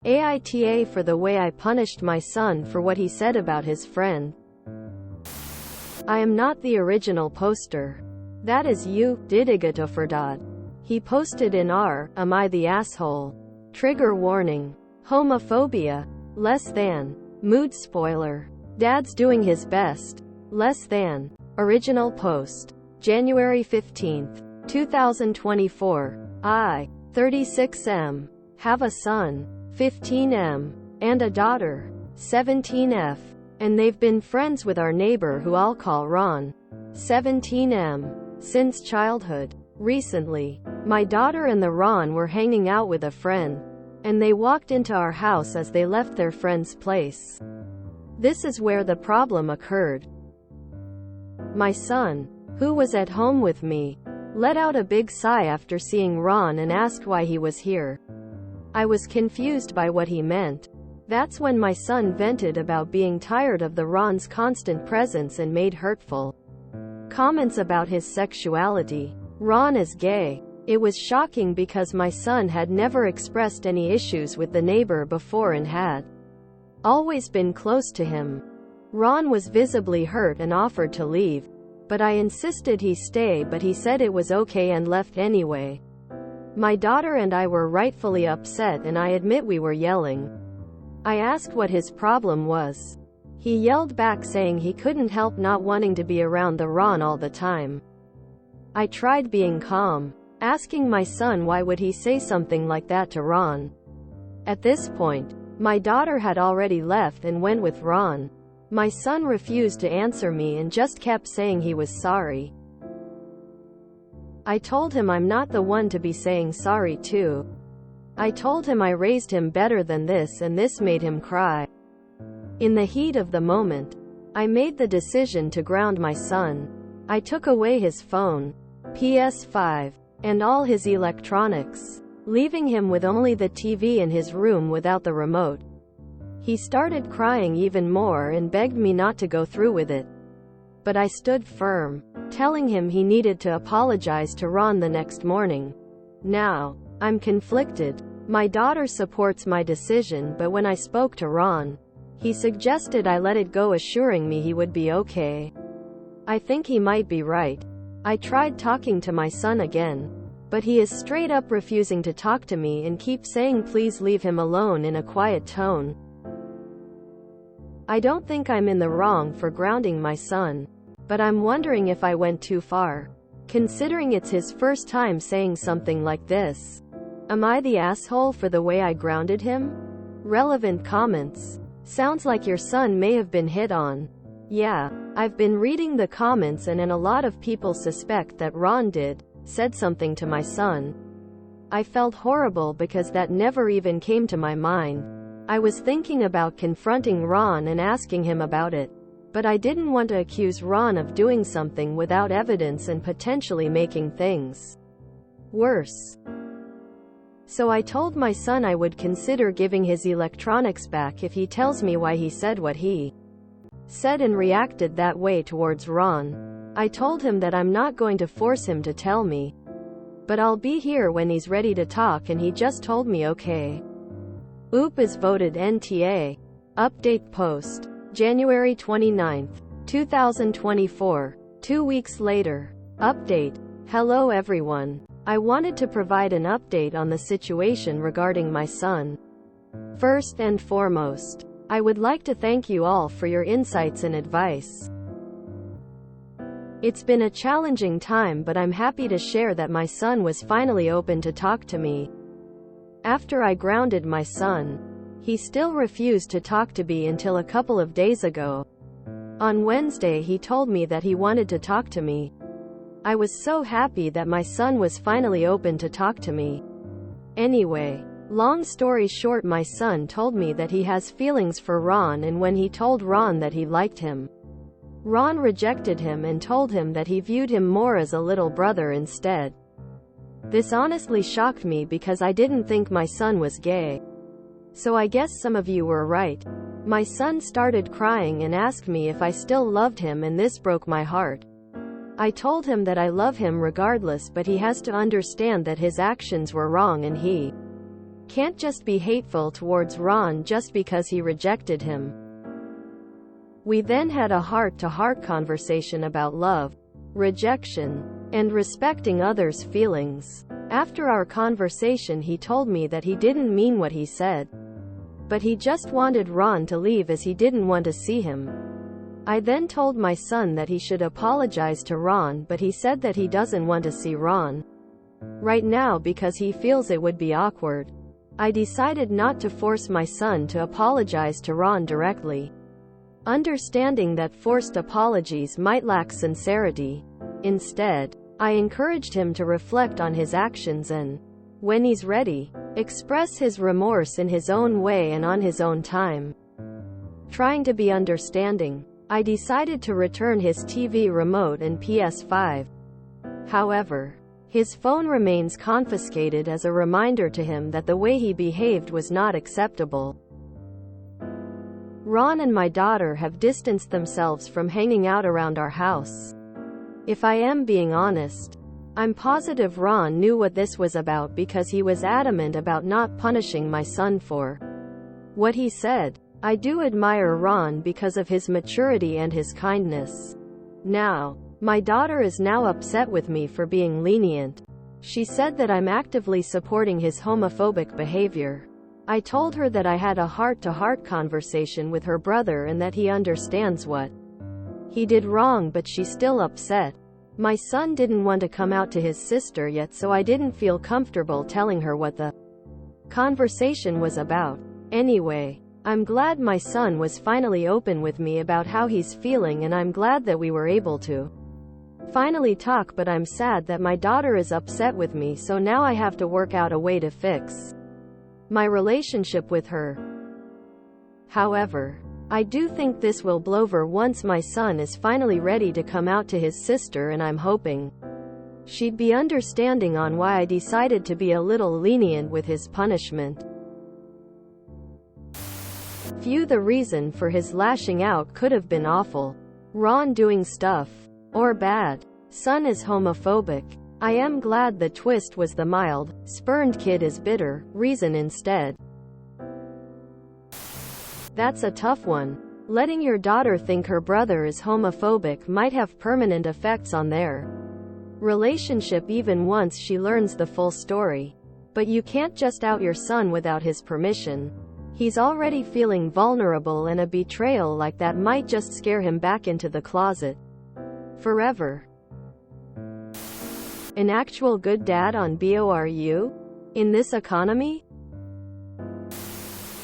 AITA for the way I punished my son for what he said about his friend. I am not the original poster. That is you, BestofRedditorUpdates. He posted in r, am I the asshole? Trigger warning. Homophobia. Less than. Mood spoiler. Dad's doing his best. Less than. Original post. January 15th, 2024. I, 36M. Have a son, 15M. And a daughter, 17F. And they've been friends with our neighbor who I'll call Ron, 17M. Since childhood. Recently, my daughter and the Ron were hanging out with a friend. And they walked into our house as they left their friend's place. This is where the problem occurred. My son, who was at home with me, let out a big sigh after seeing Ron and asked why he was here. I was confused by what he meant. That's when my son vented about being tired of the Ron's constant presence and made hurtful comments about his sexuality. Ron is gay. It was shocking because my son had never expressed any issues with the neighbor before and had always been close to him. Ron was visibly hurt and offered to leave, but I insisted he stay, but he said it was okay and left anyway. My daughter and I were rightfully upset, and I admit we were yelling. I asked what his problem was. He yelled back saying he couldn't help not wanting to be around the Ron all the time. I tried being calm, asking my son why would he say something like that to Ron. At this point, my daughter had already left and went with Ron. My son refused to answer me and just kept saying he was sorry. I told him I'm not the one to be saying sorry to. I told him I raised him better than this, and this made him cry. In the heat of the moment, I made the decision to ground my son. I took away his phone, PS5, and all his electronics, leaving him with only the TV in his room without the remote. He started crying even more and begged me not to go through with it. But I stood firm, telling him he needed to apologize to Ron the next morning. Now, I'm conflicted. My daughter supports my decision, but when I spoke to Ron, he suggested I let it go, assuring me he would be okay. I think he might be right. I tried talking to my son again, but he is straight up refusing to talk to me and keeps saying please leave him alone in a quiet tone. I don't think I'm in the wrong for grounding my son, but I'm wondering if I went too far, considering it's his first time saying something like this. Am I the asshole for the way I grounded him? Relevant comments. Sounds like your son may have been hit on. Yeah, I've been reading the comments and a lot of people suspect that Ron said something to my son. I felt horrible because that never even came to my mind. I was thinking about confronting Ron and asking him about it, but I didn't want to accuse Ron of doing something without evidence and potentially making things worse. So I told my son I would consider giving his electronics back if he tells me why he said what he said and reacted that way towards Ron. I told him that I'm not going to force him to tell me, but I'll be here when he's ready to talk, and he just told me okay. Oop is voted NTA. Update post. January 29th, 2024. 2 weeks later. Update. Hello everyone. I wanted to provide an update on the situation regarding my son. First and foremost, I would like to thank you all for your insights and advice. It's been a challenging time, but I'm happy to share that my son was finally open to talk to me. After I grounded my son, he still refused to talk to me until a couple of days ago. On Wednesday he told me that he wanted to talk to me. I was so happy that my son was finally open to talk to me. Anyway, long story short, my son told me that he has feelings for Ron, and when he told Ron that he liked him, Ron rejected him and told him that he viewed him more as a little brother instead. This honestly shocked me because I didn't think my son was gay. So I guess some of you were right. My son started crying and asked me if I still loved him, and this broke my heart. I told him that I love him regardless, but he has to understand that his actions were wrong and he can't just be hateful towards Ron just because he rejected him. We then had a heart-to-heart conversation about love, rejection, and respecting others' feelings. After our conversation, he told me that he didn't mean what he said, but he just wanted Ron to leave as he didn't want to see him. I then told my son that he should apologize to Ron, but he said that he doesn't want to see Ron right now because he feels it would be awkward. I decided not to force my son to apologize to Ron directly, understanding that forced apologies might lack sincerity. Instead, I encouraged him to reflect on his actions and, when he's ready, express his remorse in his own way and on his own time. Trying to be understanding, I decided to return his TV remote and PS5. However, his phone remains confiscated as a reminder to him that the way he behaved was not acceptable. Ron and my daughter have distanced themselves from hanging out around our house. If I am being honest, I'm positive Ron knew what this was about because he was adamant about not punishing my son for what he said. I do admire Ron because of his maturity and his kindness. Now, my daughter is now upset with me for being lenient. She said that I'm actively supporting his homophobic behavior. I told her that I had a heart-to-heart conversation with her brother and that he understands what he did wrong, but she's still upset. My son didn't want to come out to his sister yet, so I didn't feel comfortable telling her what the conversation was about. Anyway, I'm glad my son was finally open with me about how he's feeling, and I'm glad that we were able to finally talk, but I'm sad that my daughter is upset with me, so now I have to work out a way to fix my relationship with her. However, I do think this will blow over once my son is finally ready to come out to his sister, and I'm hoping she'd be understanding on why I decided to be a little lenient with his punishment. The reason for his lashing out could have been awful. Ron doing stuff. Or bad. Son is homophobic. I am glad the twist was the mild, spurned kid is bitter, reason instead. That's a tough one. Letting your daughter think her brother is homophobic might have permanent effects on their relationship even once she learns the full story. But you can't just out your son without his permission. He's already feeling vulnerable, and a betrayal like that might just scare him back into the closet forever. An actual good dad on BORU? In this economy?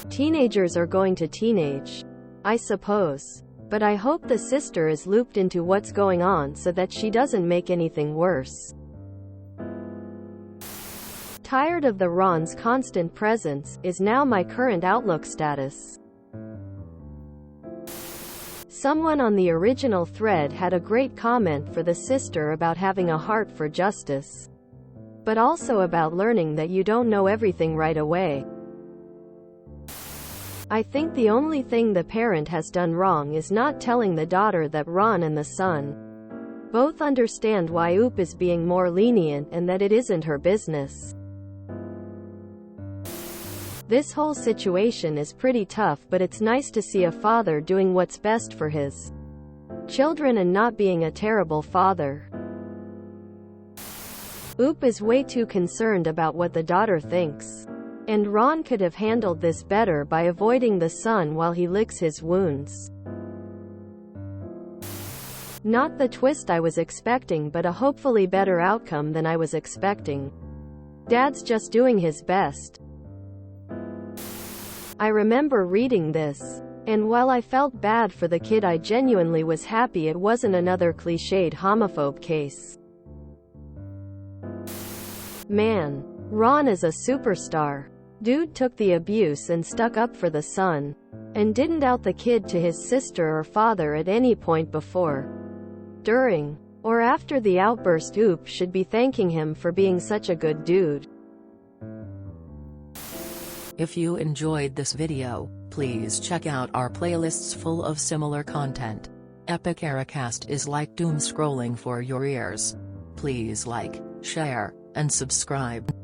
Teenagers are going to teenage, I suppose. But I hope the sister is looped into what's going on so that she doesn't make anything worse. Tired of the Ron's constant presence, is now my current Outlook status. Someone on the original thread had a great comment for the sister about having a heart for justice, but also about learning that you don't know everything right away. I think the only thing the parent has done wrong is not telling the daughter that Ron and the son both understand why Oop is being more lenient and that it isn't her business. This whole situation is pretty tough, but it's nice to see a father doing what's best for his children and not being a terrible father. Oop is way too concerned about what the daughter thinks. And Ron could have handled this better by avoiding the son while he licks his wounds. Not the twist I was expecting, but a hopefully better outcome than I was expecting. Dad's just doing his best. I remember reading this, and while I felt bad for the kid, I genuinely was happy it wasn't another cliched homophobe case. Man, Ron is a superstar. Dude took the abuse and stuck up for the son, and didn't out the kid to his sister or father at any point before, during, or after the outburst. Oop should be thanking him for being such a good dude. If you enjoyed this video, please check out our playlists full of similar content. Epic Aracast is like doom scrolling for your ears. Please like, share, and subscribe.